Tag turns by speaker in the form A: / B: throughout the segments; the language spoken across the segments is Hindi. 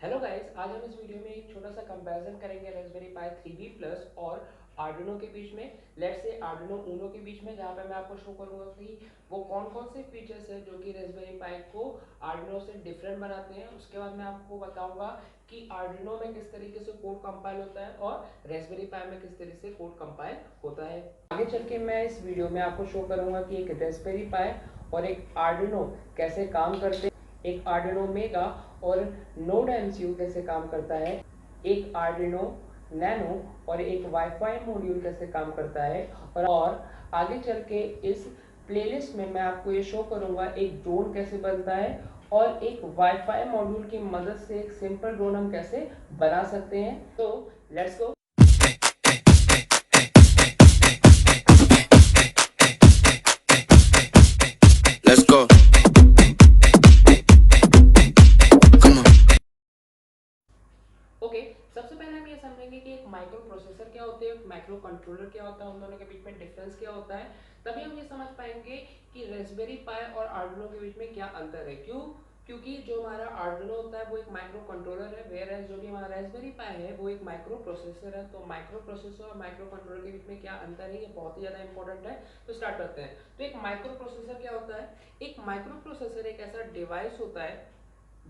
A: हेलो गाइस, आज हम इस वीडियो में एक छोटा सा कंपैरिजन करेंगे रास्पबेरी पाई 3B प्लस और आर्डिनो के बीच में। लेट्स से आर्डिनो ऊनो के बीच में, जहाँ पे मैं आपको शो करूंगा कि वो कौन कौन से फीचर्स हैं जो कि रास्पबेरी पाई को आर्डिनो से डिफरेंट बनाते हैं। उसके बाद मैं आपको बताऊंगा कि आर्डिनो में किस तरीके से कोड कंपाइल होता है और रास्पबेरी पाई में किस तरीके से कोड कंपाइल होता है। आगे चल के मैं इस वीडियो में आपको शो करूंगा कि एक रास्पबेरी पाई और एक आर्डिनो कैसे काम करते हैं, एक आर्डिनो मेगा और नोड एमसीयू कैसे काम करता है, एक आर्डिनो नैनो और एक वाईफाई मॉड्यूल कैसे काम करता है। और आगे चल के इस प्लेलिस्ट में मैं आपको ये शो करूंगा एक ड्रोन कैसे बनता है और एक वाईफाई मॉड्यूल की मदद से एक सिंपल ड्रोन हम कैसे बना सकते हैं। तो let's go.
B: Let's go.
A: Okay, सबसे पहले हम ये समझेंगे कि एक माइक्रो प्रोसेसर क्या होते हैं, एक माइक्रो कंट्रोलर क्या होता है, उन दोनों के बीच में डिफरेंस क्या होता है। तभी हम ये समझ पाएंगे कि रास्पबेरी पाई और आर्डिनो के बीच में क्या अंतर है। क्योंकि जो हमारा आर्डिनो होता है वो एक माइक्रो कंट्रोलर है, वेयर एज जो कि हमारा रास्पबेरी पाई है वो एक माइक्रो प्रोसेसर है। तो माइक्रो प्रोसेसर और माइक्रो कंट्रोलर के बीच में क्या अंतर है, ये बहुत ही ज़्यादा इंपॉर्टेंट है। तो स्टार्ट करते हैं। तो एक माइक्रो प्रोसेसर क्या होता है? एक माइक्रो प्रोसेसर एक ऐसा डिवाइस होता है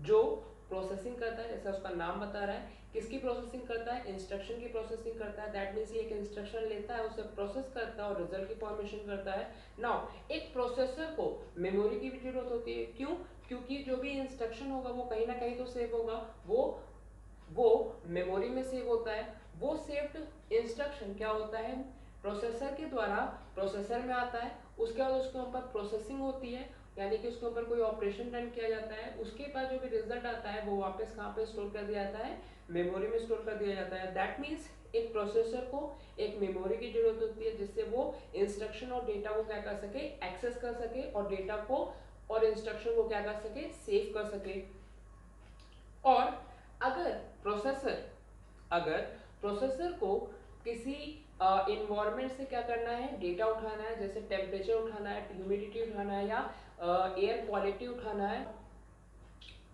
A: जो प्रोसेसिंग करता है, जैसा उसका नाम बता रहा है। किसकी प्रोसेसिंग करता है? इंस्ट्रक्शन की प्रोसेसिंग करता है। दैट मीन्स ये एक इंस्ट्रक्शन लेता है, उसे प्रोसेस करता है और रिजल्ट की फॉर्मेशन करता है। नाउ एक प्रोसेसर को मेमोरी की भी जरूरत होती है। क्यों? क्योंकि जो भी इंस्ट्रक्शन होगा वो कहीं ना कहीं तो सेव होगा, वो मेमोरी में सेव होता है। वो सेव्ड इंस्ट्रक्शन क्या होता है? प्रोसेसर के द्वारा प्रोसेसर में आता है। उसके बाद उसके ऊपर प्रोसेसिंग होती है, यानी कि उसके ऊपर कोई ऑपरेशन रन किया जाता है। उसके बाद जो भी रिजल्ट आता है वो वापस कहाँ पे स्टोर कर दिया जाता है? मेमोरी में स्टोर कर दिया जाता है। दैट मीन्स एक प्रोसेसर को एक मेमोरी की जरूरत होती है, जिससे वो इंस्ट्रक्शन और डेटा को क्या कर सके? एक्सेस कर सके, और डेटा को और इंस्ट्रक्शन को क्या कर सके? सेव कर सके। और अगर प्रोसेसर अगर प्रोसेसर को किसी इन्वायरमेंट से क्या करना है? डेटा उठाना है, जैसे टेम्परेचर उठाना है, ह्यूमिडिटी उठाना है, या एयर क्वालिटी उठाना है,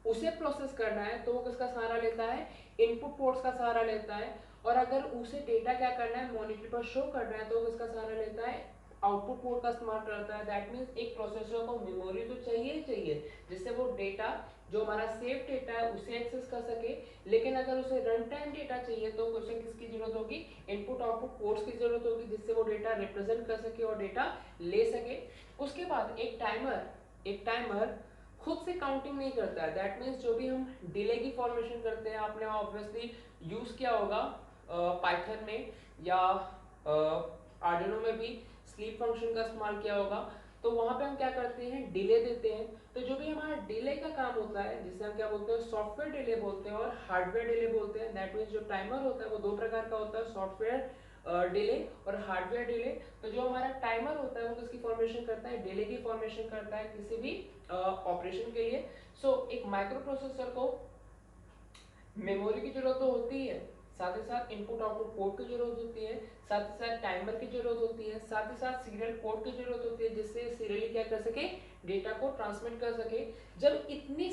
A: उसे प्रोसेस करना है, तो वो किसका सहारा लेता है? इनपुट पोर्ट्स का सहारा लेता है। और अगर उसे डेटा क्या करना है? मॉनिटर पर शो करना है, तो वो किसका सहारा लेता है? आउटपुट पोर्ट का इस्तेमाल करता है। दैट मीन्स एक प्रोसेसर को मेमोरी तो चाहिए ही चाहिए, जिससे वो डेटा जो हमारा सेव डेटा है उसे एक्सेस कर सके। लेकिन अगर उसे रन टाइम डेटा चाहिए तो उसे किसकी जरूरत होगी? इनपुट आउटपुट पोर्ट्स की जरूरत होगी, जिससे वो डेटा रिप्रेजेंट कर सके और डेटा ले सके। उसके बाद एक टाइमर खुद से काउंटिंग नहीं करता है। दैट मीन्स जो भी हम डिले की फॉर्मेशन करते हैं, आपने ऑब्वियसली यूज किया होगा पाइथन में या आर्डिनो में भी स्लीप फंक्शन का इस्तेमाल किया होगा। तो वहां पे हम क्या करते हैं? डिले देते हैं। तो जो भी हमारा डिले का काम होता है, जिसे हम क्या बोलते हैं? सॉफ्टवेयर डिले बोलते हैं और हार्डवेयर डिले बोलते हैं। दैट मीन्स जो टाइमर होता है वो दो प्रकार का होता है, सॉफ्टवेयर डिले और हार्डवेयर डिले। तो जो हमारा टाइमर होता है वो किसकी फॉर्मेशन करता है? डिले की फॉर्मेशन करता है किसी भी ऑपरेशन के लिए। सो एक माइक्रो प्रोसेसर को मेमोरी की जरूरत तो होती ही है, साथ ही साथ इनपुट आउटपुट पोर्ट की जरूरत होती है, साथ ही साथ टाइमर की जरूरत होती है, साथ ही साथ सीरियल पोर्ट की जरूरत होती है, जिससे सीरियली क्या कर सके? डेटा को ट्रांसमिट कर सके। जब इतनी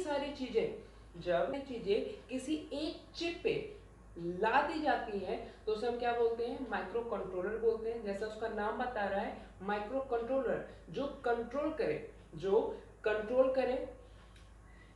A: चीजें किसी एक चिप पे ला दी जाती है तो उसे हम क्या बोलते हैं? माइक्रो कंट्रोलर बोलते हैं। जैसा उसका नाम बता रहा है, माइक्रो कंट्रोलर, जो कंट्रोल करे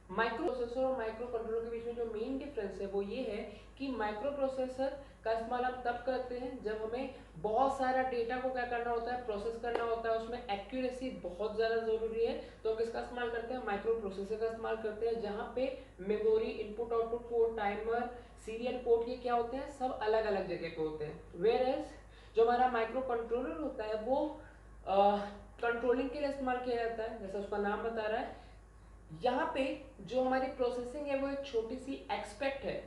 A: माइक्रो प्रोसेसर और माइक्रो कंट्रोलर के बीच में जो मेन डिफरेंस है वो ये है कि माइक्रो प्रोसेसर का इस्तेमाल हम तब करते हैं जब हमें बहुत सारा डेटा को क्या करना होता है? प्रोसेस करना होता है, उसमें एक्यूरेसी बहुत ज़्यादा ज़रूरी है। तो हम किसका इस्तेमाल करते हैं? माइक्रो प्रोसेसर का इस्तेमाल करते हैं, जहाँ पे memory, input output port, timer, serial port, ये क्या होते हैं? सब अलग अलग जगह पे होते हैं। वेयर एज जो हमारा माइक्रो कंट्रोलर होता है वो कंट्रोलिंग के लिए इस्तेमाल किया जाता है, जैसा उसका नाम बता रहा है। यहाँ पे जो हमारी प्रोसेसिंग है वो एक छोटी सी एक्सपेक्ट है।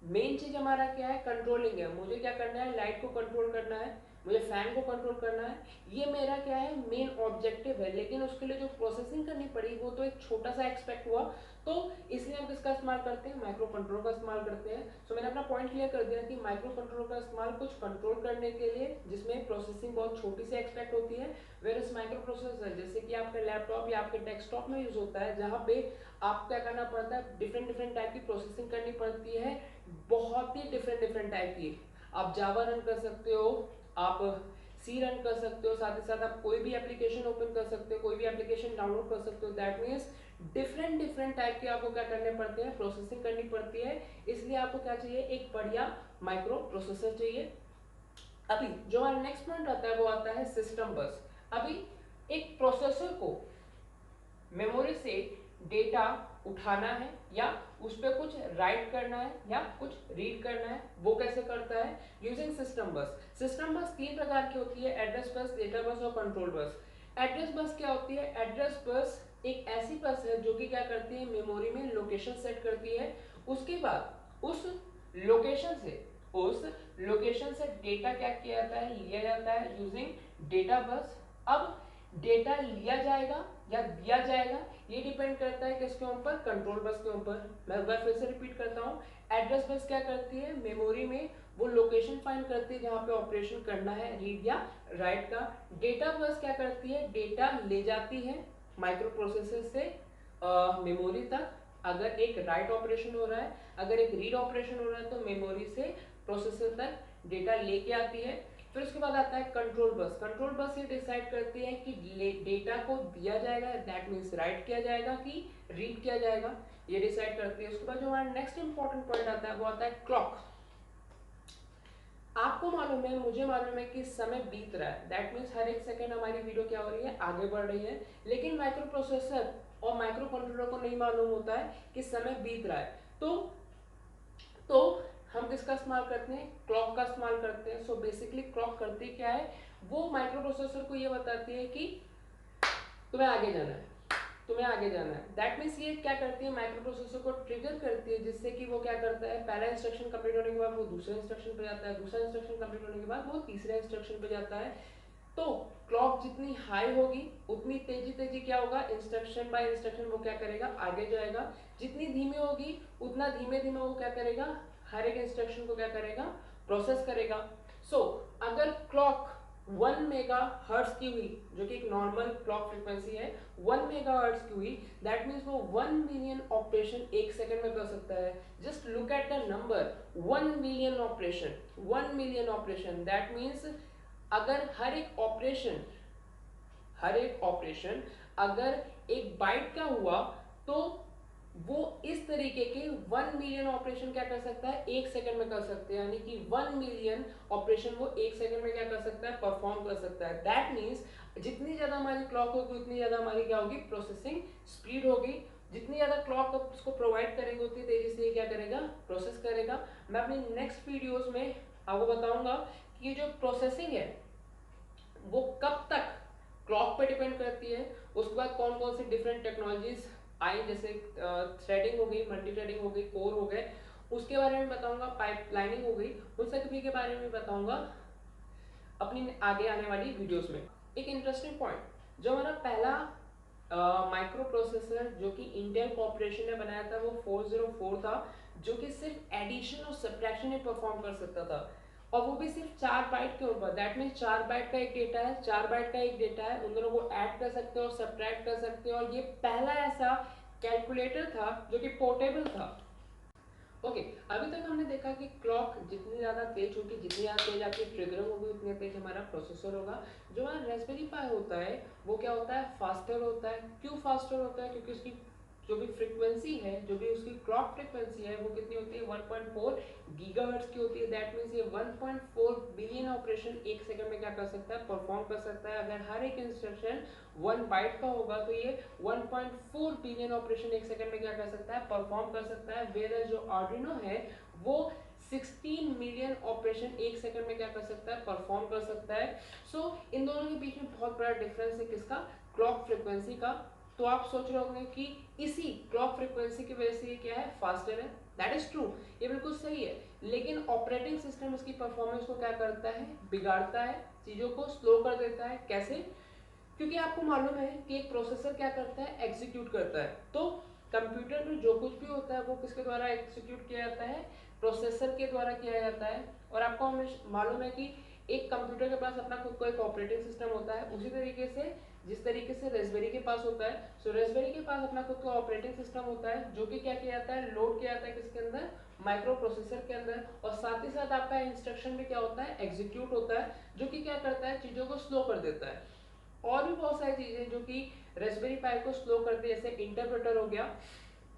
A: मेन चीज हमारा क्या है? कंट्रोलिंग है। मुझे क्या करना है? लाइट को कंट्रोल करना है, मुझे फैन को कंट्रोल करना है, ये मेरा क्या है? मेन ऑब्जेक्टिव है। लेकिन उसके लिए जो प्रोसेसिंग करनी पड़ी वो तो एक छोटा सा एक्सपेक्ट हुआ। तो इसलिए हम किसका इस्तेमाल करते हैं? माइक्रो कंट्रोलर का इस्तेमाल करते हैं। सो मैंने अपना पॉइंट क्लियर कर दिया कि माइक्रो कंट्रोलर का इस्तेमाल कुछ कंट्रोल करने के लिए, जिसमें प्रोसेसिंग बहुत छोटी सी एक्सपेक्ट होती है। वेयर इस माइक्रो प्रोसेसर जैसे कि आपके लैपटॉप या आपके डेस्कटॉप में यूज होता है, जहाँ पे आपको क्या करना पड़ता है, डिफरेंट डिफरेंट टाइप की प्रोसेसिंग करनी पड़ती है, बहुत ही डिफरेंट डिफरेंट टाइप की। आप जावा रन कर सकते हो, आप सी रन कर सकते हो, साथ ही साथ आप कोई भी एप्लीकेशन ओपन कर सकते हो, कोई भी एप्लीकेशन डाउनलोड कर सकते हो। That means different different type के आपको क्या करने पड़ते हैं, प्रोसेसिंग करनी पड़ती है। इसलिए आपको क्या चाहिए, एक बढ़िया माइक्रो प्रोसेसर चाहिए। अभी जो हमारा नेक्स्ट पॉइंट आता है वो आता है सिस्टम बस। अभी एक प्रोसेसर को मेमोरी से डेटा उठाना है या उस पर कुछ राइट करना है या कुछ रीड करना है, वो कैसे करता है, यूजिंग सिस्टम बस। सिस्टम बस तीन प्रकार की होती है, एड्रेस बस, डेटा बस और कंट्रोल बस। एड्रेस बस क्या होती है, एड्रेस बस एक ऐसी बस है जो कि क्या करती है, मेमोरी में लोकेशन सेट करती है। उसके बाद उस लोकेशन से डेटा क्या किया जाता है, लिया जाता है यूजिंग डेटा बस। अब डेटा लिया जाएगा या दिया जाएगा ये डिपेंड करता है किसके ऊपर, कंट्रोल बस के ऊपर। मैं एक बार फिर से रिपीट करता हूँ, एड्रेस बस क्या करती है, मेमोरी में वो लोकेशन फाइंड करती है जहां पे ऑपरेशन करना है, रीड या राइट का। डेटा बस क्या करती है, डेटा ले जाती है माइक्रो प्रोसेसर से मेमोरी तक। अगर एक राइट ऑपरेशन हो रहा है, अगर एक रीड ऑपरेशन हो रहा है, तो मेमोरी से प्रोसेसर तक डेटा लेके आती है। फिर उसके बाद आता है कंट्रोल बस। कंट्रोल बस ये डिसाइड करती है कि डेटा को दिया जाएगा, दैट मीन्स राइट किया जाएगा कि रीड किया जाएगा, ये डिसाइड करती है। उसके बाद जो हमारा नेक्स्ट इंपॉर्टेंट पॉइंट आता है वो आता है क्लॉक। आपको मालूम है, मुझे मालूम है कि समय बीत रहा है, दैट मीन्स हर एक सेकंड हमारी वीडियो क्या हो रही है, आगे बढ़ रही है। लेकिन माइक्रो प्रोसेसर और माइक्रो कंट्रोलर को नहीं मालूम होता है कि समय बीत रहा है। तो हम किसका इस्तेमाल करते हैं, क्लॉक का इस्तेमाल करते हैं। सो बेसिकली क्लॉक करती क्या है, वो माइक्रो प्रोसेसर को ये बताती है कि तुम्हें आगे जाना है, तुम्हें आगे जाना है। दैट मीन्स ये क्या करती है, माइक्रो प्रोसेसर को ट्रिगर करती है, जिससे कि वो क्या करता है, पहला इंस्ट्रक्शन कंप्लीट होने के बाद वो दूसरे इंस्ट्रक्शन पे जाता है, दूसरा इंस्ट्रक्शन कंप्लीट होने के बाद वो तीसरे इंस्ट्रक्शन पे जाता है। तो क्लॉक जितनी हाई होगी उतनी तेजी तेजी क्या होगा, इंस्ट्रक्शन बाय इंस्ट्रक्शन वो क्या करेगा, आगे जाएगा। जितनी धीमी होगी उतना धीमे धीमे वो क्या करेगा, हर एक इंस्ट्रक्शन को क्या करेगा, प्रोसेस करेगा। सो अगर क्लॉक 1 मेगा हर्ट्ज की हुई, जो कि एक नॉर्मल क्लॉक फ्रीक्वेंसी है, 1 मेगा हर्ट्ज की हुई, दैट मीन्स वो 1 मिलियन ऑपरेशन एक सेकंड में कर सकता है। Just look at the number 1 million operation, 1 million operation. That means अगर हर एक ऑपरेशन अगर एक बाइट का हुआ, तो वो इस तरीके के 1 मिलियन ऑपरेशन क्या कर सकता है, एक सेकंड में कर सकते हैं। यानी कि 1 मिलियन ऑपरेशन वो एक सेकंड में क्या कर सकता है, परफॉर्म कर सकता है। दैट मीन्स जितनी ज्यादा हमारी क्लॉक होगी उतनी ज्यादा हमारी क्या होगी, प्रोसेसिंग स्पीड होगी। जितनी ज्यादा क्लॉक उसको प्रोवाइड करेंगे उतनी तेजी से ये क्या करेगा, प्रोसेस करेगा। मैं अपने नेक्स्ट वीडियोस में आपको बताऊंगा कि ये जो प्रोसेसिंग है वो कब तक क्लॉक पे डिपेंड करती है। उसके बाद कौन कौन सी डिफरेंट टेक्नोलॉजीज आई, जैसे थ्रेडिंग हो गई, मल्टी थ्रेडिंग हो गई, कोर हो गए, उसके बारे में बताऊंगा, पाइपलाइनिंग हो गई, उन सभी के बारे में बताऊंगा अपनी आगे आने वाली वीडियोस में। एक इंटरेस्टिंग पॉइंट, जो हमारा पहला माइक्रो प्रोसेसर जो कि इंटेल कॉर्पोरेशन ने बनाया था वो 404 था, जो कि सिर्फ एडिशन और सब्ट्रैक्शन ही परफॉर्म कर सकता था, और वो भी सिर्फ 4 बाइट के ऊपर। दैट मीन्स 4 बाइट का एक डेटा है, 4 बाइट का एक डेटा है, उन दोनों को ऐड कर सकते हो और सब्ट्रैक्ट कर सकते हो। और ये पहला ऐसा कैलकुलेटर था जो कि पोर्टेबल था। ओके, अभी तक हमने देखा कि क्लॉक जितनी ज़्यादा तेज होगी, जितनी ज़्यादा तेज आपकी ट्रिगरिंग होगी, उतनी तेज हमारा प्रोसेसर होगा। जो हमारा रास्पबेरी पाई होता है वो क्या होता है, फास्टर होता है। क्यों फास्टर होता है, क्योंकि उसकी जो भी फ्रीक्वेंसी है, जो भी उसकी क्लॉक फ्रीक्वेंसी है वो कितनी होती है, 1.4 गीगाहर्ट्ज की होती है। दैट मीन्स ये 1.4 बिलियन ऑपरेशन एक सेकंड में क्या कर सकता है, परफॉर्म कर सकता है। अगर हर एक इंस्ट्रक्शन 1 बाइट का होगा तो ये 1.4 बिलियन ऑपरेशन एक सेकंड में क्या कर सकता है, परफॉर्म कर सकता है। वेयर जो आर्डिनो है वो 16 मिलियन ऑपरेशन एक सेकंड में क्या कर सकता है, परफॉर्म कर सकता है। सो इन दोनों के बीच में बहुत बड़ा डिफरेंस है, किसका, क्लॉक फ्रीक्वेंसी का। तो आप सोच रहे होंगे कि इसी क्लॉक फ्रीक्वेंसी की वजह से ये क्या है, फास्टर है। दैट इज ट्रू, ये बिल्कुल सही है। लेकिन ऑपरेटिंग सिस्टम इसकी परफॉर्मेंस को क्या करता है, बिगाड़ता है, चीजों को स्लो कर देता है। कैसे, क्योंकि आपको मालूम है कि एक प्रोसेसर क्या करता है, एग्जीक्यूट करता है। तो कंप्यूटर में जो कुछ भी होता है वो किसके द्वारा एग्जीक्यूट किया जाता है, प्रोसेसर के द्वारा किया जाता है। और आपको हमें मालूम है कि एक कंप्यूटर के पास अपना खुद को एक ऑपरेटिंग सिस्टम होता है। उसी तरीके से जिस तरीके से रेस्पबेरी के पास होता है, सो रेस्पबेरी के पास अपना खुद का ऑपरेटिंग सिस्टम होता है जो कि क्या किया जाता है, लोड किया जाता है किसके अंदर, माइक्रो प्रोसेसर के अंदर, और साथ ही साथ आपका इंस्ट्रक्शन भी क्या होता है, एग्जीक्यूट होता है, जो कि क्या करता है, चीजों को स्लो कर देता है। और भी बहुत सारी चीजें जो कि रेस्पबेरी पाई को स्लो करती है, जैसे इंटरप्रेटर हो गया।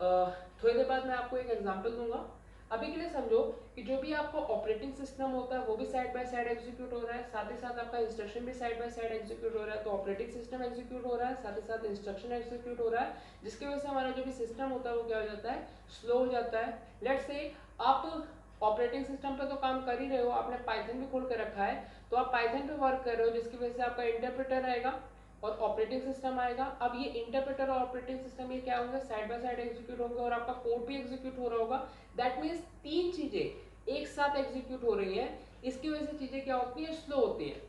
A: थोड़ी देर बाद मैं आपको एक एग्जांपल दूंगा। अभी के लिए समझो कि जो भी आपको ऑपरेटिंग सिस्टम होता है वो भी साइड बाय साइड एग्जीक्यूट हो रहा है, साथ ही साथ आपका इंस्ट्रक्शन भी साइड बाय साइड एग्जीक्यूट हो रहा है। तो ऑपरेटिंग सिस्टम एग्जीक्यूट हो रहा है, साथ ही साथ इंस्ट्रक्शन एग्जीक्यूट हो रहा है, जिसकी वजह से हमारा जो भी सिस्टम होता है वो क्या हो जाता है, स्लो हो जाता है। लेट्स से आप ऑपरेटिंग सिस्टम पे तो काम कर ही रहे हो, आपने पाइथन भी खोल कर रखा है, तो आप पाइथन पे वर्क कर रहे हो, जिसकी वजह से आपका इंटरप्रेटर आएगा और ऑपरेटिंग सिस्टम आएगा। अब ये इंटरप्रेटर और ऑपरेटिंग सिस्टम ये क्या होंगे, साइड बाय साइड एग्जीक्यूट होंगे और आपका कोड भी एग्जीक्यूट हो रहा होगा। दैट मीन्स तीन चीजें एक साथ एग्जीक्यूट हो रही हैं, इसकी वजह से चीजें क्या होती है, स्लो होती है।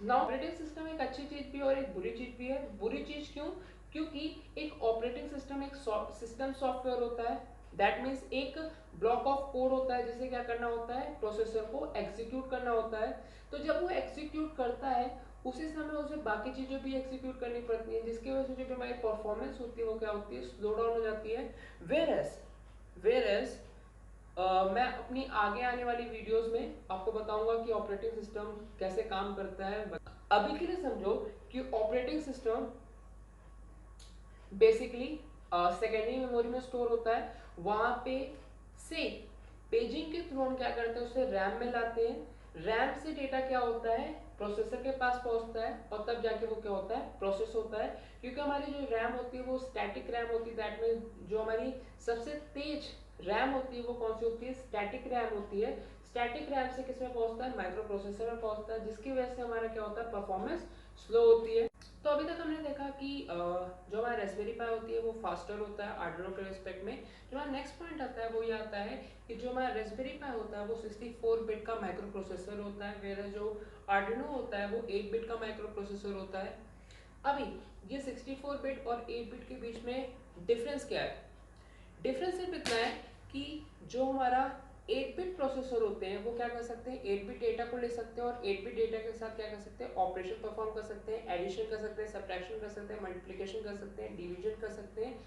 A: नाउ ऑपरेटिंग सिस्टम एक अच्छी चीज भी है और एक बुरी चीज भी है। बुरी चीज क्यों, क्योंकि एक ऑपरेटिंग सिस्टम एक सिस्टम सॉफ्टवेयर होता है, दैट मीन्स एक ब्लॉक ऑफ कोड होता है जिसे क्या करना होता है, प्रोसेसर को एग्जीक्यूट करना होता है। तो जब वो एग्जीक्यूट करता है उसी समय उसे बाकी चीजें भी एग्जीक्यूट करनी पड़ती है, जिसकी वजह से जो भी हमारी परफॉर्मेंस होती है वो क्या होती है, स्लो डाउन हो जाती है। वेयर एज मैं अपनी आगे आने वाली वीडियोस में आपको बताऊंगा कि ऑपरेटिंग सिस्टम कैसे काम करता है। अभी के लिए समझो कि operating system basically secondary memory में स्टोर होता है, वहां पे से पेजिंग के थ्रू हम क्या करते हैं, उसे रैम में लाते हैं। रैम से डेटा क्या होता है, प्रोसेसर के पास पहुंचता है और तब जाके वो क्या होता है, प्रोसेस होता है। क्योंकि हमारी जो रैम होती है वो स्टैटिक रैम होती है, दैट मीन्स जो हमारी सबसे तेज रैम होती है वो कौन सी होती है, स्टैटिक रैम होती है। स्टैटिक रैम से किस में पहुंचता है, माइक्रो प्रोसेसर में पहुंचता है, जिसकी वजह से हमारा क्या होता है, परफॉर्मेंस स्लो होती है। तो अभी तक हमने देखा कि जो हमारा रास्पबेरी पाई होती है वो फास्टर होता है आर्डिनो के रिस्पेक्ट में। जो हमारा नेक्स्ट पॉइंट आता है वो ये आता है कि जो हमारा रास्पबेरी पाई होता है वो 64 बिट का माइक्रो प्रोसेसर होता है, वेयर जो आर्डिनो होता है वो 8 बिट का माइक्रो प्रोसेसर होता है। अभी ये 64 बिट और 8 बिट के बीच में डिफरेंस क्या है, डिफरेंस सिर्फ इतना है कि जो हमारा 8 बिट प्रोसेसर होते हैं वो क्या कर सकते हैं, 8 बिट डेटा को ले सकते हैं और 8 बिट डेटा के साथ क्या कर सकते हैं, ऑपरेशन परफॉर्म कर सकते हैं, एडिशन कर सकते हैं, सब्ट्रैक्शन कर सकते हैं, मल्टीप्लिकेशन कर सकते हैं, डिवीजन कर सकते हैं,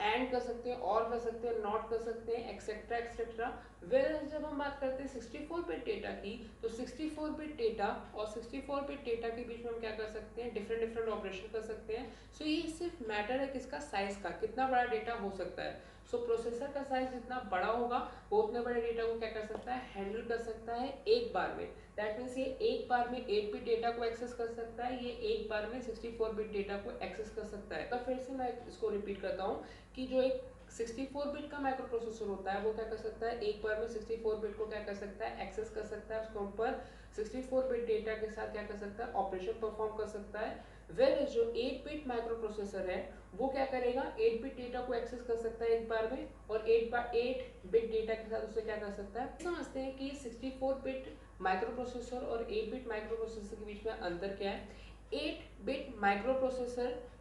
A: एंड कर सकते हैं, और कर सकते हैं, नॉट कर सकते हैं, एक्सेट्रा एक्सेट्रा। वेयर जब हम बात करते हैं 64 बिट डेटा की, तो 64 बिट डेटा और 64 बिट डेटा के बीच में हम क्या कर सकते हैं, डिफरेंट डिफरेंट ऑपरेशन कर सकते हैं। सो ये सिर्फ मैटर है किसका, साइज का, कितना बड़ा डेटा हो सकता है। सो प्रोसेसर का साइज जितना बड़ा होगा वो उतने बड़े डेटा को क्या कर सकता है, हैंडल कर सकता है एक बार में। दैट मीन्स ये एक बार में 8 बिट डेटा को एक्सेस कर सकता है, ये एक बार में 64 बिट डेटा को एक्सेस कर सकता है। तो फिर से मैं इसको रिपीट करता हूँ कि जो एक 64 बिट का माइक्रो प्रोसेसर होता है वो क्या कर सकता है, एक बार में 64 बिट को क्या कर सकता है, एक्सेस कर सकता है, उसके ऊपर 64 बिट डेटा के साथ क्या कर सकता है, ऑपरेशन परफॉर्म कर सकता है। वेयर जो 8 बिट माइक्रो प्रोसेसर है वो क्या करेगा, 8 बिट डेटा को एक्सेस कर सकता है एक बार में, और 8 बिट डेटा के साथ उसे क्या कर सकता है। समझते हैं कि 64 बिट माइक्रो प्रोसेसर और 8 बिट माइक्रो प्रोसेसर के बीच में अंतर क्या है। 8 बिट माइक्रो प्रोसेसर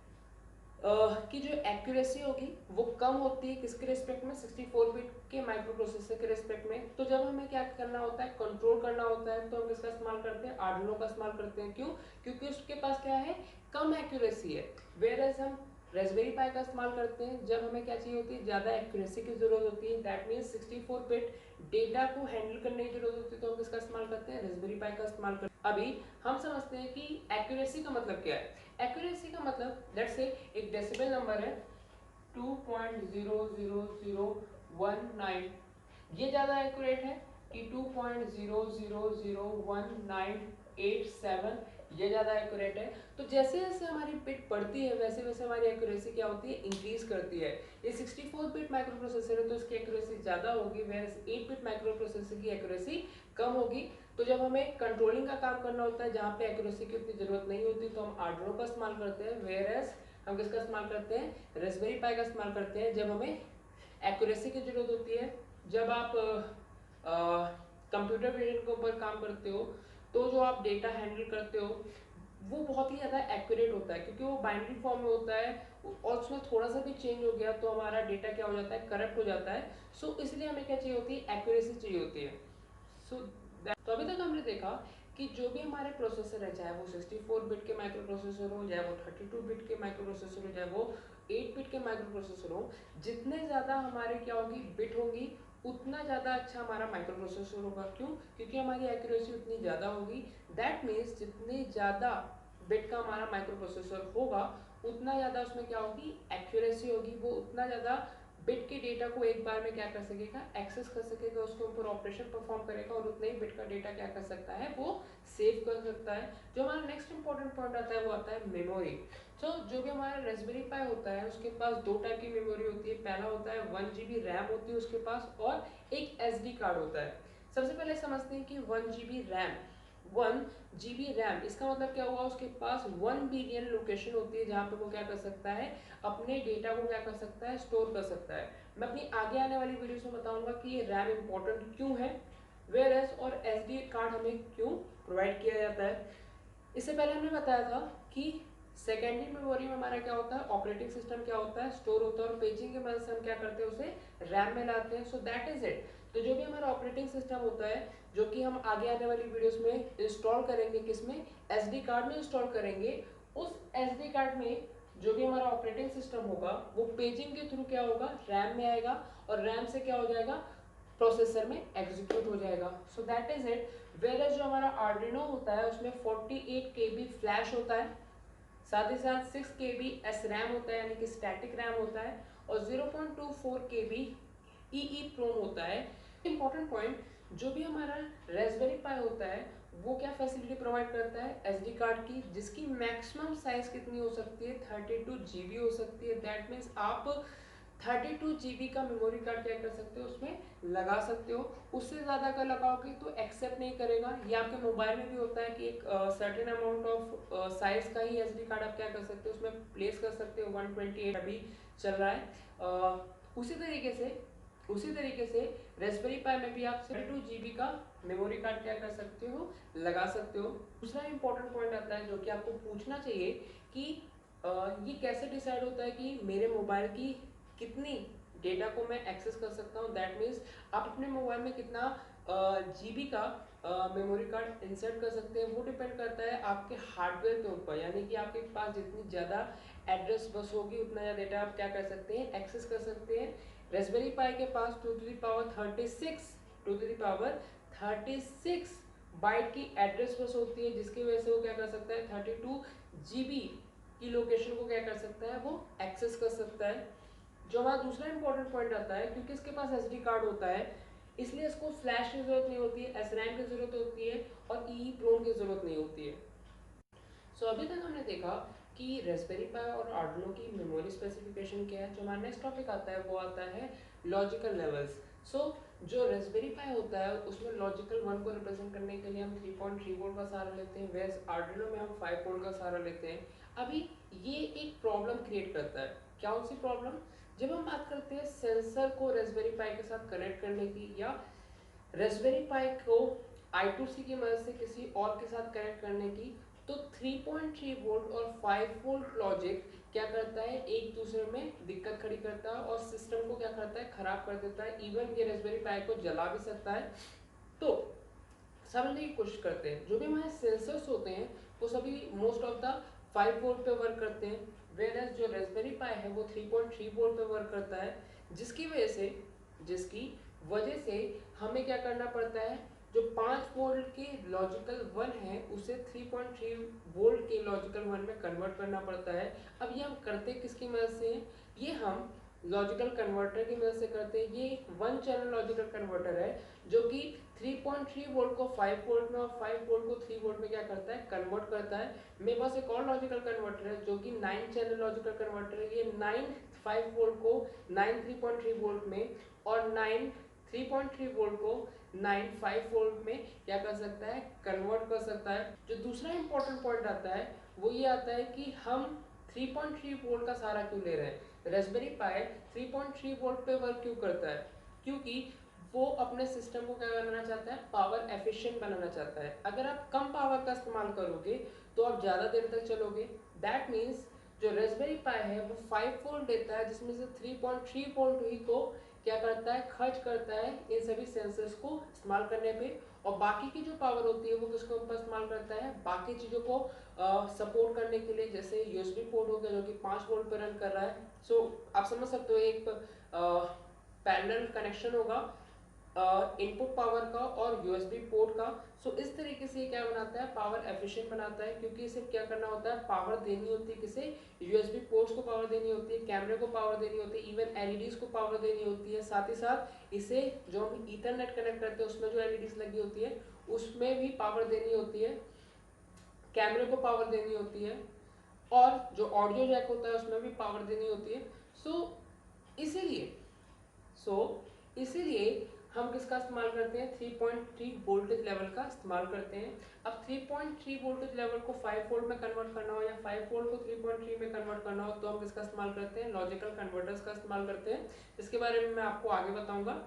A: की जो एक्यूरेसी होगी वो कम होती है किसके रिस्पेक्ट में, 64 बिट के माइक्रो प्रोसेसर के रिस्पेक्ट में। तो जब हमें क्या करना होता है, कंट्रोल करना होता है, तो हम किसका इस्तेमाल करते हैं, आर्डिनो का इस्तेमाल करते हैं। क्यों, क्योंकि उसके पास क्या है, कम एक्यूरेसी है। वेयर एज हम रास्पबेरी पाई का इस्तेमाल करते हैं जब हमें क्या चाहिए होती है, ज़्यादा एक्यूरेसी की जरूरत होती है। दैट मीन्स 64 बिट डेटा को हैंडल करने की जरूरत होती है, तो हम किसका इस्तेमाल करते हैं, रास्पबेरी पाई का इस्तेमाल करते हैं। अभी हम समझते हैं कि एक्यूरेसी का मतलब क्या है। एक्यूरेसी का मतलब लेट्स से एक डेसिबल नंबर है 2.00019, ये ज़्यादा एक्यूरेट है कि 2.0001987, ये ज़्यादा एक्यूरेट है। तो जैसे जैसे हमारी बिट बढ़ती है वैसे वैसे हमारी एक्यूरेसी क्या होती है, इंक्रीज करती है। ये 64 बिट माइक्रो प्रोसेसर है तो इसकी एक्यूरेसी ज़्यादा होगी, वेयर 8 बिट माइक्रो प्रोसेसर की एक्यूरेसी कम होगी। तो जब हमें कंट्रोलिंग का काम करना होता है जहाँ पे एक्यूरेसी की उतनी जरूरत नहीं होती तो हम आर्डिनो का इस्तेमाल करते हैं, वेयर एज हम किसका इस्तेमाल करते हैं, रास्पबेरी पाई का इस्तेमाल करते हैं जब हमें एक्यूरेसी की जरूरत होती है। जब आप कंप्यूटर विजन के ऊपर काम करते हो तो जो आप डेटा हैंडल करते हो वो बहुत ही ज़्यादा एक्यूरेट होता है, क्योंकि वो बाइनरी फॉर्म में होता है और उसमें थोड़ा सा भी चेंज हो गया तो हमारा डेटा क्या हो जाता है, करप्ट हो जाता है। सो इसलिए हमें क्या चाहिए होती है, एक्यूरेसी चाहिए होती है। सो तो अभी तक हमने देखा कि जो भी हमारे प्रोसेसर है, चाहे वो 64 बिट के माइक्रो प्रोसेसर हो, चाहे वो 32 बिट के माइक्रो प्रोसेसर हो, चाहे वो 8 बिट के माइक्रो प्रोसेसर हो, जितने ज़्यादा हमारे क्या होगी बिट होगी, उतना ज़्यादा अच्छा हमारा माइक्रो प्रोसेसर होगा। क्यों? क्योंकि हमारी एक्यूरेसी उतनी ज़्यादा होगी। दैट मीन्स जितनी ज़्यादा बिट का हमारा माइक्रो प्रोसेसर होगा, उतना ज़्यादा उसमें क्या होगी एक्यूरेसी होगी, वो उतना ज़्यादा बिट के डेटा को एक बार में क्या कर सकेगा एक्सेस कर सकेगा, उसके ऊपर ऑपरेशन परफॉर्म करेगा और उतने ही बिट का डेटा क्या कर सकता है वो सेव कर सकता है। जो हमारा नेक्स्ट इंपॉर्टेंट पॉइंट आता है वो आता है मेमोरी। तो जो भी हमारा रेस्पबेरी पाई होता है उसके पास दो टाइप की मेमोरी होती है। पहला होता है 1 GB रैम होती है उसके पास, और एक SD कार्ड होता है। सबसे पहले समझते हैं कि 1 GB रैम, 1 GB रैम इसका मतलब क्या हुआ, उसके पास 1 बिलियन लोकेशन होती है जहाँ पे वो क्या कर सकता है अपने डेटा को क्या कर सकता है स्टोर कर सकता है। मैं अपनी आगे आने वाली वीडियोस में बताऊंगा कि ये रैम इंपॉर्टेंट क्यों है, वेयर एज और SD कार्ड हमें क्यों प्रोवाइड किया जाता है। इससे पहले हमने बताया था कि सेकेंडरी मेमोरी में हमारा क्या होता है ऑपरेटिंग सिस्टम क्या होता है स्टोर होता है, और पेजिंग की मदद से हम क्या करते हैं उसे रैम में लाते हैं। सो दैट इज इट। तो जो भी हमारा ऑपरेटिंग सिस्टम होता है, जो कि हम आगे आने वाली वीडियोस में इंस्टॉल करेंगे, किसमें SD कार्ड में इंस्टॉल करेंगे, उस SD कार्ड में जो भी हमारा ऑपरेटिंग सिस्टम होगा वो पेजिंग के थ्रू क्या होगा रैम में आएगा, और रैम से क्या हो जाएगा प्रोसेसर में एग्जीक्यूट हो जाएगा। So that is it. Where जो हमारा आर्डिनो होता है उसमें 48 KB फ्लैश होता है, साथ ही साथ 6 KB SRAM होता है यानी कि स्टैटिक रैम होता है, और 0.24 KB EEPROM होता है। इंपॉर्टेंट पॉइंट, जो भी हमारा रेस्पबेरी पाई होता है वो क्या फैसिलिटी प्रोवाइड करता है SD कार्ड की, जिसकी मैक्सिमम साइज कितनी हो सकती है 32 GB हो सकती है। दैट मीन्स आप 32 GB का मेमोरी कार्ड क्या कर सकते हो उसमें लगा सकते हो। उससे ज़्यादा अगर लगाओगे तो एक्सेप्ट नहीं करेगा। ये आपके मोबाइल में भी होता है कि एक सर्टेन अमाउंट ऑफ साइज का ही SD कार्ड आप क्या कर सकते हो उसमें प्लेस कर सकते हो। 128 अभी चल रहा है। उसी तरीके से रेस्पबेरी पाई में भी आप 32 GB का मेमोरी कार्ड क्या कर सकते हो लगा सकते हो। दूसरा इंपॉर्टेंट पॉइंट आता है जो कि आपको पूछना चाहिए कि ये कैसे डिसाइड होता है कि मेरे मोबाइल की कितनी डेटा को मैं एक्सेस कर सकता हूँ। दैट मीन्स आप अपने मोबाइल में कितना GB का मेमोरी कार्ड इंसर्ट कर सकते हैं, वो डिपेंड करता है आपके हार्डवेयर के ऊपर। यानी कि आपके पास जितनी ज़्यादा एड्रेस बस होगी उतना ज़्यादा डेटा आप क्या कर सकते हैं एक्सेस कर सकते हैं। रेस्पबेरी पाई के पास 2 to the power 36 बाइट की एड्रेस बस होती है, जिसकी वजह से वो क्या कर सकता है 32 GB की लोकेशन को क्या कर सकता है वो एक्सेस कर सकता है। जो हमारा दूसरा इंपॉर्टेंट पॉइंट आता है, क्योंकि इसके पास SD कार्ड होता है इसलिए इसको फ्लैश की जरूरत नहीं होती है, SRAM की जरूरत होती है, और EEPROM की जरूरत नहीं होती है। सो अभी तक हमने देखा कि रेस्पबेरी पाई और आर्डिनो की मेमोरी स्पेसिफिकेशन क्या है। जो हमारा नेक्स्ट टॉपिक आता है वो आता है लॉजिकल लेवल्स। सो जो रेस्पबेरी पाई होता है उसमें लॉजिकल 1 को रिप्रेजेंट करने के लिए हम 3.3 वोल्ट का सहारा लेते हैं, वेस आर्डिनो में हम 5 वोल्ट का सहारा लेते हैं। अभी ये एक प्रॉब्लम क्रिएट करता है। क्या उसी प्रॉब्लम, जब हम बात करते हैं सेंसर को रेस्पबेरी पाई के साथ कनेक्ट करने की, या रेस्पबेरी पाई को I2C की मदद से किसी और के साथ कनेक्ट करने की, तो 3.3 वोल्ट और 5 वोल्ट लॉजिक क्या करता है एक दूसरे में दिक्कत खड़ी करता है और सिस्टम को क्या करता है खराब कर देता है। इवन ये रेस्पबेरी पाई को जला भी सकता है। तो समझने की कोशिश करते हैं, जो भी हमारे सेंसर्स होते हैं वो सभी मोस्ट ऑफ द 5 वोल्ट पे वर्क करते हैं, वेयर जो रेस्पबेरी पाई है वो 3.3 वोल्ट पे वर्क करता है, जिसकी वजह से हमें क्या करना पड़ता है, जो 5 वोल्ट के लॉजिकल 1 है उसे 3.3 वोल्ट के लॉजिकल 1 में कन्वर्ट करना पड़ता है। अब ये हम करते किसकी मदद से, ये हम लॉजिकल कन्वर्टर की मदद से करते हैं। ये 1 चैनल लॉजिकल कन्वर्टर है जो कि 3.3 वोल्ट को 5 वोल्ट में और 5 वोल्ट को 3 वोल्ट में क्या करता है कन्वर्ट करता है। मेरे पास एक और लॉजिकल कन्वर्टर है जो कि 9 चैनल लॉजिकल कन्वर्टर है। ये 9 5 वोल्ट को 9 3.3 वोल्ट में और 9 3.3 वोल्ट को 9 5 वोल्ट में क्या कर सकता है कन्वर्ट कर सकता है। जो दूसरा इंपॉर्टेंट पॉइंट आता है वो ये आता है कि हम 3.3 वोल्ट का सहारा क्यों ले रहे हैं। रेस्पबेरी पाई 3.3 वोल्ट पे वर्क क्यों करता है, क्योंकि वो अपने सिस्टम को क्या बनाना चाहता है पावर एफिशिएंट बनाना चाहता है। अगर आप कम पावर का इस्तेमाल करोगे तो आप ज़्यादा देर तक चलोगे। दैट मीन्स जो रेस्पबेरी पाई है वो 5 वोल्ट देता है, जिसमें से 3.3 वोल्ट ही को क्या करता है खर्च करता है इन सभी सेंसर्स को इस्तेमाल करने पे, और बाकी की जो पावर होती है वो किसको इस्तेमाल करता है, बाकी चीज़ों को सपोर्ट करने के लिए, जैसे यूएसबी पोर्ट हो गया जो कि 5 वोल्ट पर रन कर रहा है। सो आप समझ सकते हो एक पैरेलल कनेक्शन होगा इनपुट पावर का और यूएसबी पोर्ट का। सो इस तरीके से ये क्या बनाता है, पावर एफिशिएंट बनाता है, क्योंकि इसे क्या करना होता है, पावर देनी होती है किसे, यूएसबी पोर्ट्स को पावर देनी होती है, कैमरे को पावर देनी होती है, इवन एलईडीज को पावर देनी होती है। साथ ही साथ इसे जो हम ईथरनेट कनेक्ट करते हैं उसमें जो एलईडीज लगी होती है उसमें भी पावर देनी होती है, कैमरे को पावर देनी होती है, और जो ऑडियो जैक होता है उसमें भी पावर देनी होती है। इसीलिए सो इसीलिए हम किसका इस्तेमाल करते हैं, 3.3 वोल्टेज लेवल का इस्तेमाल करते हैं। अब 3.3 वोल्टेज लेवल को 5 वोल्ट में कन्वर्ट करना हो या 5 वोल्ट को 3.3 में कन्वर्ट करना हो तो हम किसका इस्तेमाल करते हैं, लॉजिकल कन्वर्टर्स का इस्तेमाल करते हैं। इसके बारे में मैं आपको आगे बताऊंगा।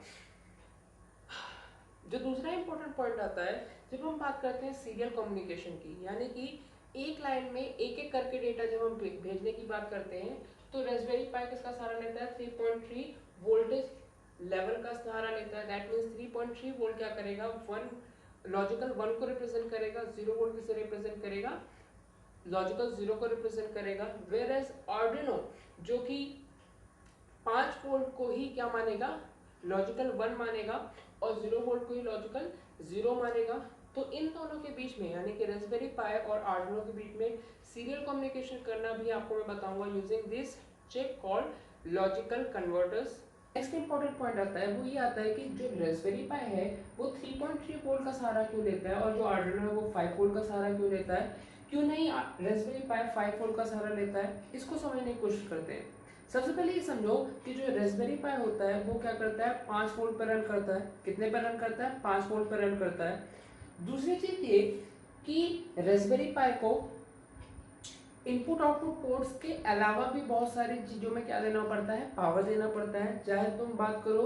A: जो दूसरा इंपॉर्टेंट पॉइंट आता है जब हम बात करते हैं सीरियल कम्युनिकेशन की, यानी कि एक लाइन में एक एक करके डेटा जब हम भेजने की बात करते हैं तो रेस्पबेरी पाई किसका सहारा लेता है, 3.3 वोल्टेज लेवल का सहारा लेता है। दैट मीन्स 3.3 वोल्ट क्या करेगा, वन लॉजिकल 1 को रिप्रेजेंट करेगा, 0 वोल्ट किसे रिप्रेजेंट करेगा, लॉजिकल 0 को रिप्रेजेंट करेगा। वेयर एज आर्डिनो जो कि 5 वोल्ट को ही क्या मानेगा, लॉजिकल 1 मानेगा, और 0 वोल्ट को ही लॉजिकल 0 मानेगा। तो इन दोनों के बीच में यानी कि रास्पबेरी पाई और आर्डिनो के बीच में सीरियल कम्युनिकेशन करना भी आपको मैं बताऊंगा using this chip called logical converters. Next important point आता है वो ये आता है कि जो रास्पबेरी पाई है वो 3.3 वोल्ट का सहारा क्यों लेता है और जो आर्डिनो है वो 5 वोल्ट का सहारा क्यों लेता है, क्यों नहीं रास्पबेरी पाई 5 वोल्ट का सहारा लेता है, इसको समझने की कोशिश करते हैं। सबसे पहले ये समझो कि जो रास्पबेरी पाई होता है वो क्या करता है, 5 वोल्ट पर रन करता है। कितने पर रन करता है, 5 वोल्ट पर रन करता है। दूसरी चीज ये कि रास्पबेरी पाई को इनपुट आउटपुट पोर्ट्स के अलावा भी बहुत सारी चीजों में क्या देना पड़ता है, पावर देना पड़ता है। चाहे तुम बात करो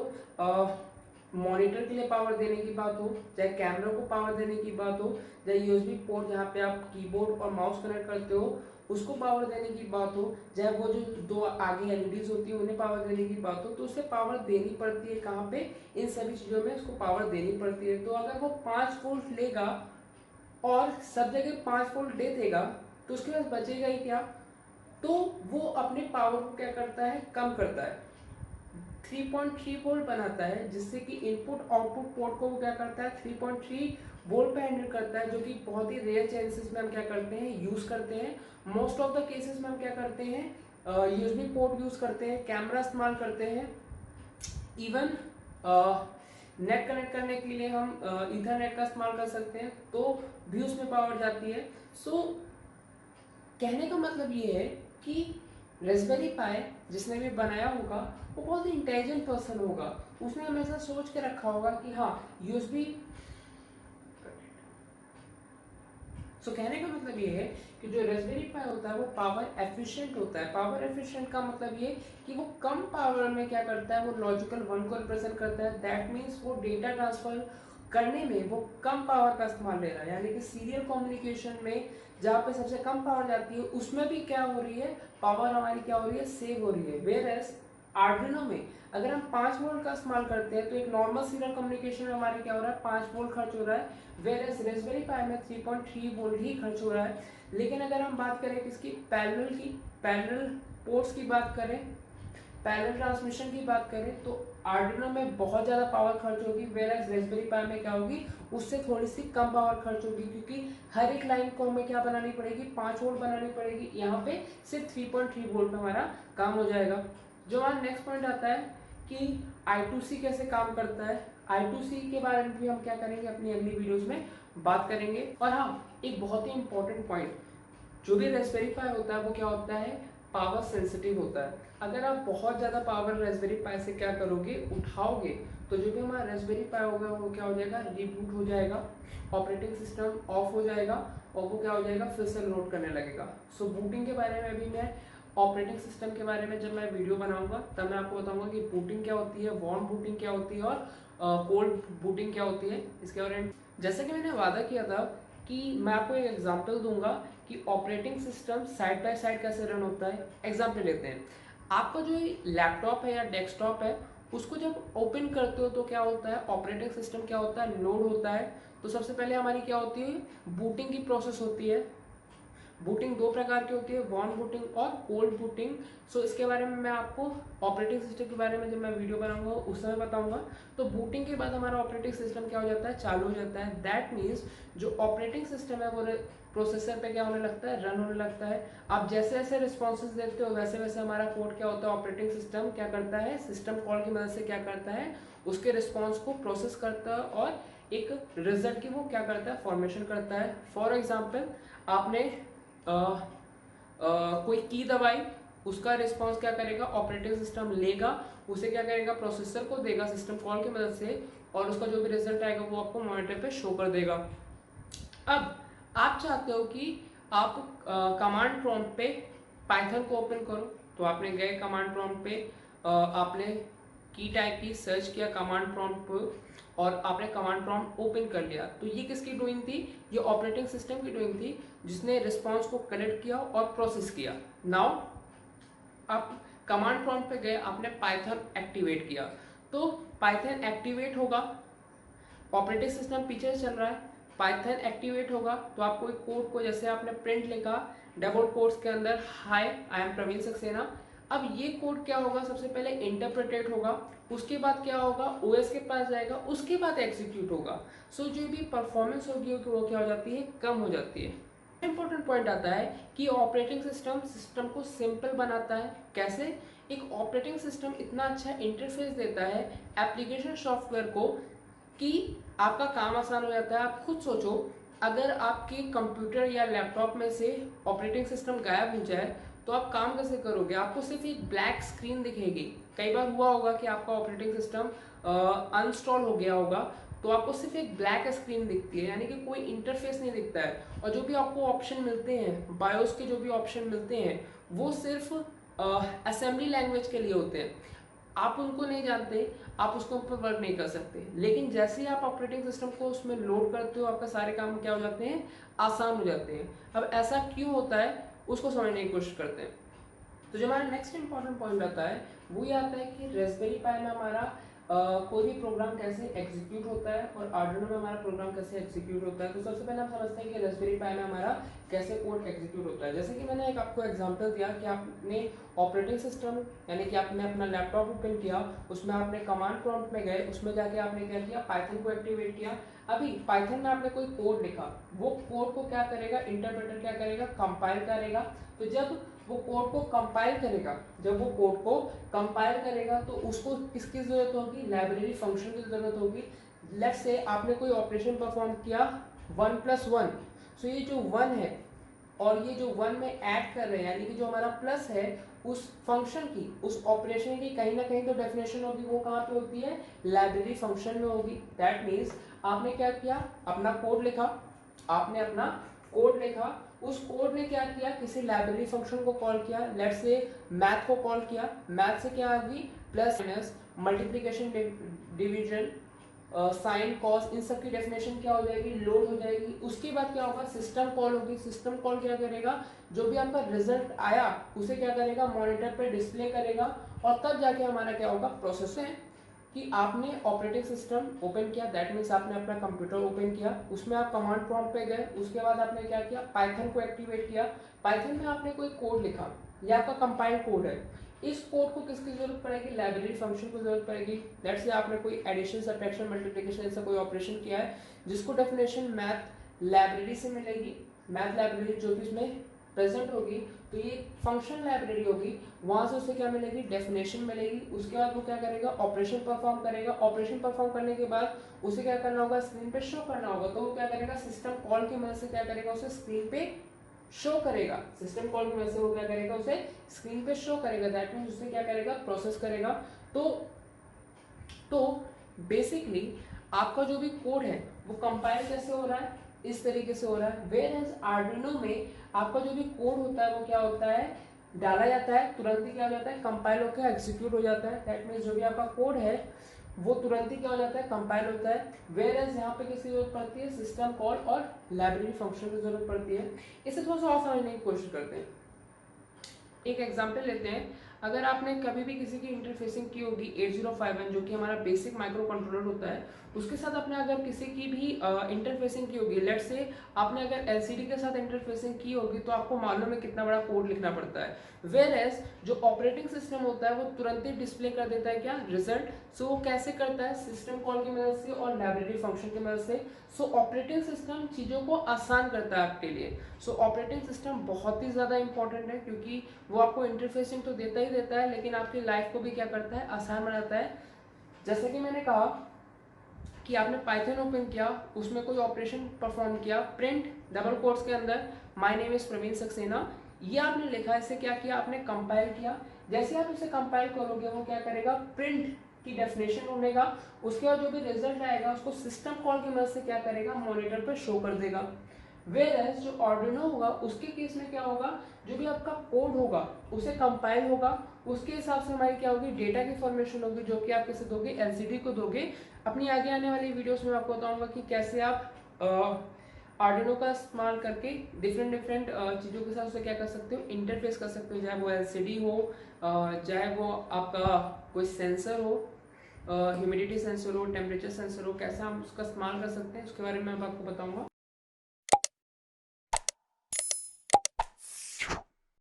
A: मॉनिटर के लिए पावर देने की बात हो, चाहे कैमरा को पावर देने की बात हो, चाहे यूएसबी पोर्ट जहाँ पे आप कीबोर्ड और माउस कनेक्ट करते हो उसको पावर देने की बात हो, चाहे वो जो दो आगे एलईडीज होती है उन्हें पावर देने की बात हो, तो उसे पावर देनी पड़ती है। कहाँ पे, इन सभी चीजों में उसको पावर देनी पड़ती है। तो अगर वो 5 वोल्ट लेगा और सब जगह 5 वोल्ट दे देगा तो उसके पास बचेगा ही क्या, तो वो अपने पावर को क्या करता है, कम करता है, 3.3 वोल्ट बनाता है, जिससे कि इनपुट आउटपुट पोर्ट को वो क्या करता है 3.3 वोल्ट पे हैंडल करता है, जो कि बहुत ही रेयर चांसेस में हम क्या करते हैं, यूज करते हैं। मोस्ट ऑफ द केसेस में हम क्या करते हैं, यूएसबी पोर्ट यूज करते हैं, कैमरा इस्तेमाल करते हैं, इवन नेट कनेक्ट करने के लिए हम ईथरनेट का इस्तेमाल कर सकते हैं, तो भी उसमें पावर जाती है। सो कहने का मतलब ये है कि रास्पबेरी पाई जिसने भी बनाया होगा वो बहुत ही इंटेलिजेंट पर्सन होगा, उसने हमेशा सोच के रखा होगा कि हाँ यूएसबी। कहने का मतलब ये है कि जो रास्पबेरी पाई होता है वो पावर एफिशिएंट होता है। पावर एफिशिएंट का मतलब ये कि वो कम पावर में क्या करता है, वो लॉजिकल 1 को रिप्रेजेंट करता है। दैट मीन्स वो डेटा ट्रांसफर करने में वो कम पावर का इस्तेमाल ले रहा है, यानी कि सीरियल कम्युनिकेशन में जहाँ पे सबसे कम पावर जाती है उसमें भी क्या हो रही है, पावर हमारी क्या हो रही है, सेव हो रही है। वेयर एज आर्डिनो में अगर हम 5 वोल्ट का इस्तेमाल करते हैं तो एक नॉर्मल सीरियल कम्युनिकेशन में हमारे क्या हो रहा है, 5 वोल्ट खर्च हो रहा है, वेयर एज रास्पबेरी पाई में 3.3 वोल्ट ही खर्च हो रहा है। लेकिन अगर हम बात करें किसकी, पैरेलल पोर्ट्स की बात करें, पैरेलल ट्रांसमिशन की बात करें, तो आर्डिनो में बहुत ज़्यादा पावर खर्च होगी, वेयर एज रास्पबेरी पाई में क्या होगी, उससे थोड़ी सी कम पावर खर्च होगी, क्योंकि हर एक लाइन को हमें क्या बनानी पड़ेगी, 5 वोल्ट बनानी पड़ेगी। यहाँ पे सिर्फ 3.3 वोल्ट में हमारा काम हो जाएगा। जो हमारा नेक्स्ट पॉइंट आता है कि I2C कैसे काम करता है, I2C के बारे में भी हम क्या करेंगे अपनी अगली वीडियोज में बात करेंगे। और हाँ, एक बहुत ही इंपॉर्टेंट पॉइंट, जो भी रास्पबेरी पाई होता है वो क्या होता है, पावर सेंसिटिव होता है। अगर आप बहुत ज़्यादा पावर रास्पबेरी पाई से क्या करोगे, उठाओगे, तो जो भी हमारा रास्पबेरी पाई होगा वो क्या हो जाएगा, रीबूट हो जाएगा, ऑपरेटिंग सिस्टम ऑफ हो जाएगा और वो क्या हो जाएगा, फिर से लोड करने लगेगा। सो बूटिंग के बारे में भी मैं ऑपरेटिंग सिस्टम के बारे में जब मैं वीडियो बनाऊंगा तब मैं आपको बताऊंगा कि बूटिंग क्या होती है, वार्म बूटिंग क्या होती है और कोल्ड बूटिंग क्या होती है। इसके बारे में जैसे कि मैंने वादा किया था कि मैं आपको एक एग्जांपल दूंगा कि operating system side by side कैसे रन होता है। एग्जांपल लेते हैं, आपका जो लैपटॉप है या डेस्कटॉप है उसको जब ओपन करते हो तो क्या होता है, ऑपरेटिंग सिस्टम क्या होता है, लोड होता है। तो सबसे पहले हमारी क्या होती है, बूटिंग की प्रोसेस होती है। बूटिंग दो प्रकार की होती है, वार्म बूटिंग और कोल्ड बूटिंग। सो इसके बारे में मैं आपको ऑपरेटिंग सिस्टम के बारे में जब मैं वीडियो बनाऊंगा उस समय बताऊंगा। तो बूटिंग के बाद हमारा ऑपरेटिंग सिस्टम क्या हो जाता है, चालू हो जाता है। दैट मीन्स जो ऑपरेटिंग सिस्टम है वो प्रोसेसर पे क्या होने लगता है, रन होने लगता है। आप जैसे जैसे रिस्पॉन्सेज देते हो वैसे वैसे हमारा कोड क्या होता है, ऑपरेटिंग सिस्टम क्या करता है, सिस्टम कॉल की मदद से क्या करता है, उसके रिस्पॉन्स को प्रोसेस करता है और एक रिजल्ट की वो क्या करता है, फॉर्मेशन करता है। फॉर एग्जाम्पल आपने कोई की दबाई, उसका रिस्पांस क्या करेगा, ऑपरेटिंग सिस्टम लेगा, उसे क्या करेगा, प्रोसेसर को देगा सिस्टम कॉल की मदद से, और उसका जो भी रिजल्ट आएगा वो आपको मॉनिटर पे शो कर देगा। अब आप चाहते हो कि आप कमांड प्रॉम्प्ट पे पाइथन को ओपन करो, तो आपने गए कमांड प्रॉम्प्ट पे, आपने की टाइप की, सर्च किया कमांड प्रॉम्प्ट पे और आपने कमांड प्रॉम्प्ट ओपन कर लिया। तो ये किसकी डूइंग थी, ये ऑपरेटिंग सिस्टम की डूइंग थी, जिसने रिस्पांस को कलेक्ट किया और प्रोसेस किया। नाउ आप कमांड प्रॉम्प्ट पे गए, आपने पाइथन एक्टिवेट किया, तो पाइथन एक्टिवेट होगा, ऑपरेटिंग सिस्टम पीछे चल रहा है, पाइथन एक्टिवेट होगा, तो आपको एक कोड को, जैसे आपने प्रिंट लिखा डबल कोट्स के अंदर, हाय आई एम प्रवीण सक्सेना। अब ये कोड क्या होगा, सबसे पहले इंटरप्रेटेड होगा, उसके बाद क्या होगा, ओएस के पास जाएगा, उसके बाद एग्जीक्यूट होगा। सो जो भी परफॉर्मेंस होगी वो क्या हो जाती है, कम हो जाती है। इंपॉर्टेंट पॉइंट आता है कि ऑपरेटिंग सिस्टम को सिंपल बनाता है। कैसे, एक ऑपरेटिंग सिस्टम इतना अच्छा इंटरफेस देता है एप्लीकेशन सॉफ्टवेयर को कि आपका काम आसान हो जाता है। आप खुद सोचो, अगर आपके कंप्यूटर या लैपटॉप में से ऑपरेटिंग सिस्टम गायब हो जाए तो आप काम कैसे करोगे, आपको सिर्फ एक ब्लैक स्क्रीन दिखेगी। कई बार हुआ होगा कि आपका ऑपरेटिंग सिस्टम अनस्टॉल हो गया होगा, तो आपको सिर्फ एक ब्लैक स्क्रीन दिखती है, यानी कि कोई इंटरफेस नहीं दिखता है। और जो भी आपको ऑप्शन मिलते हैं, बायोस के जो भी ऑप्शन मिलते हैं, वो सिर्फ असेंबली लैंग्वेज के लिए होते हैं, आप उनको नहीं जानते, आप उसके ऊपर वर्क नहीं कर सकते। लेकिन जैसे ही आप ऑपरेटिंग सिस्टम को उसमें लोड करते हो, आपका सारे काम क्या हो जाते हैं, आसान हो जाते हैं। अब ऐसा क्यों होता है उसको समझने की कोशिश करते हैं। तो जो हमारा नेक्स्ट इंपॉर्टेंट पॉइंट आता है वो ये आता है कि रेस्पबेरी पाई में हमारा कोई भी प्रोग्राम कैसे एग्जीक्यूट होता है और आर्डिनो में हमारा प्रोग्राम कैसे एग्जीक्यूट होता है। तो सबसे पहले हम समझते हैं कि रेस्पबेरी पाई में हमारा कैसे कोड एग्जीक्यूट होता है। जैसे कि मैंने एक आपको एग्जांपल दिया कि आपने ऑपरेटिंग सिस्टम, यानी कि आपने अपना लैपटॉप ओपन किया, उसमें आपने कमांड प्रॉम्प्ट में गए, उसमें जाके आपने क्या किया, पाइथन को एक्टिवेट किया। अभी पाइथन में आपने कोई कोड लिखा, वो कोड को क्या करेगा, इंटरप्रेटर क्या करेगा, कंपाइल करेगा। तो जब वो कोड को कंपाइल करेगा, जब वो कोड को कंपाइल करेगा तो उसको किसकी जरूरत होगी, लाइब्रेरी फंक्शन की जरूरत होगी। लेट्स से आपने कोई ऑपरेशन परफॉर्म किया 1+1, सो ये जो 1 है और ये जो 1 में ऐड कर रहे हैं, यानी कि जो हमारा प्लस है, उस फंक्शन की, उस ऑपरेशन की कहीं ना कहीं तो डेफिनेशन होगी, वो कहाँ पे होती है, लाइब्रेरी फंक्शन में होगी। दैट मीन्स आपने क्या किया, अपना कोड लिखा, आपने अपना कोड लिखा, उस कोड ने क्या किया, किसी लाइब्रेरी फंक्शन को कॉल किया, लेट्स से मैथ को कॉल किया, मैथ से क्या आ गई, plus minus, multiplication, division, sine cos, इन सब की डेफिनेशन क्या हो जाएगी, लोड हो जाएगी। उसके बाद क्या होगा, सिस्टम कॉल होगी, सिस्टम कॉल क्या करेगा, जो भी आपका रिजल्ट आया उसे क्या करेगा, मॉनिटर पे डिस्प्ले करेगा, और तब जाके हमारा क्या होगा, प्रोसेस है कि आपने ऑपरेटिंग सिस्टम ओपन किया, दैट मीन्स आपने अपना कंप्यूटर ओपन किया, उसमें आप कमांड प्रॉम्प्ट पे गए, उसके बाद आपने क्या किया, पाइथन को एक्टिवेट किया, पाइथन में आपने कोई कोड लिखा, या आपका कंपाइल्ड कोड है, इस कोड को किसकी जरूरत पड़ेगी, लाइब्रेरी फंक्शन की जरूरत पड़ेगी। लेट्स से आपने कोई एडिशन, सब्ट्रैक्शन, मल्टीप्लिकेशन ऐसा कोई ऑपरेशन किया है जिसको डेफिनेशन मैथ लाइब्रेरी से मिलेगी, मैथ लाइब्रेरी जो कि इसमें प्रेजेंट होगी, तो ये फंक्शन लाइब्रेरी होगी, वहां से उसे क्या मिलेगी, डेफिनेशन मिलेगी। उसके बाद वो क्या करेगा, ऑपरेशन परफॉर्म करेगा, ऑपरेशन परफॉर्म करने के बाद उसे क्या करना होगा, स्क्रीन पे शो करना होगा, तो वो क्या करेगा, सिस्टम कॉल की मदद से क्या करेगा, उसे स्क्रीन पे शो करेगा, सिस्टम कॉल की वजह से वो क्या करेगा, उसे स्क्रीन पे शो करेगा। दैट मींस उसे क्या करेगा, प्रोसेस करेगा। तो बेसिकली आपका जो भी कोड है वो कंपाइल कैसे हो रहा है, इस तरीके से हो रहा है। वेयर एज आर्डिनो में आपका जो भी कोड होता है वो क्या होता है, डाला जाता है, तुरंत ही क्या हो जाता है, कंपाइल होकर एग्जीक्यूट हो जाता है। दैट मीन्स जो भी आपका कोड है वो तुरंत ही क्या हो जाता है, कंपाइल होता है। वेयर एज यहाँ पे किसकी जरूरत पड़ती है, सिस्टम कॉल और लाइब्रेरी फंक्शन की जरूरत पड़ती है। इसे थोड़ा सा और समझने की कोशिश करते हैं। एक एग्जाम्पल लेते हैं, अगर आपने कभी भी किसी की इंटरफेसिंग की होगी 8051 जो कि हमारा बेसिक माइक्रो कंट्रोलर होता है, उसके साथ आपने अगर किसी की भी इंटरफेसिंग की होगी, लेट्स से आपने अगर एलसीडी के साथ इंटरफेसिंग की होगी, तो आपको मालूम है कितना बड़ा कोड लिखना पड़ता है। वेयर एज जो ऑपरेटिंग सिस्टम होता है वो तुरंत ही डिस्प्ले कर देता है क्या, रिजल्ट। सो वो कैसे करता है, सिस्टम कॉल की मदद से और लाइब्रेरी फंक्शन की मदद से। सो ऑपरेटिंग सिस्टम चीज़ों को आसान करता है आपके लिए। सो ऑपरेटिंग सिस्टम बहुत ही ज़्यादा इंपॉर्टेंट है, क्योंकि वो आपको इंटरफेसिंग तो देता ही देता है, लेकिन आपकी लाइफ को भी क्या करता है, आसान बनाता है। जैसे कि मैंने कहा कि आपने पाइथन ओपन किया, उसमें कोई ऑपरेशन परफॉर्म किया, प्रिंट डबल कोट्स के अंदर my name is Praveen Saxena, ये आपने लिखा, इसे क्या किया आपने, कंपाइल किया। जैसे आप इसे कंपाइल करोगे, वो क्या करेगा, प्रिंट की डेफिनेशन ढूंढेगा, उसके बाद जो भी रिजल्ट आएगा उसको सिस्टम कॉल की मदद से क्या करेगा, मॉनिटर पर शो कर देगा। वेयर जो आर्डिनो होगा, उसके केस में क्या होगा, जो भी आपका कोड होगा उसे कंपाइल होगा, उसके हिसाब से हमारी क्या होगी, डेटा की फॉर्मेशन होगी, जो कि आप कैसे दोगे, एलसीडी को दोगे। अपनी आगे आने वाली वीडियोस में आपको बताऊंगा कि कैसे आप आर्डिनो का इस्तेमाल करके डिफरेंट डिफरेंट चीज़ों के साथ उसे क्या कर सकते हो, इंटरफेस कर सकते हो, चाहे वो एलसीडी हो, चाहे वो आपका कोई सेंसर हो, ह्यूमिडिटी सेंसर हो, टेम्परेचर सेंसर हो, कैसे हम उसका इस्तेमाल कर सकते हैं, उसके बारे में मैं आपको बताऊंगा।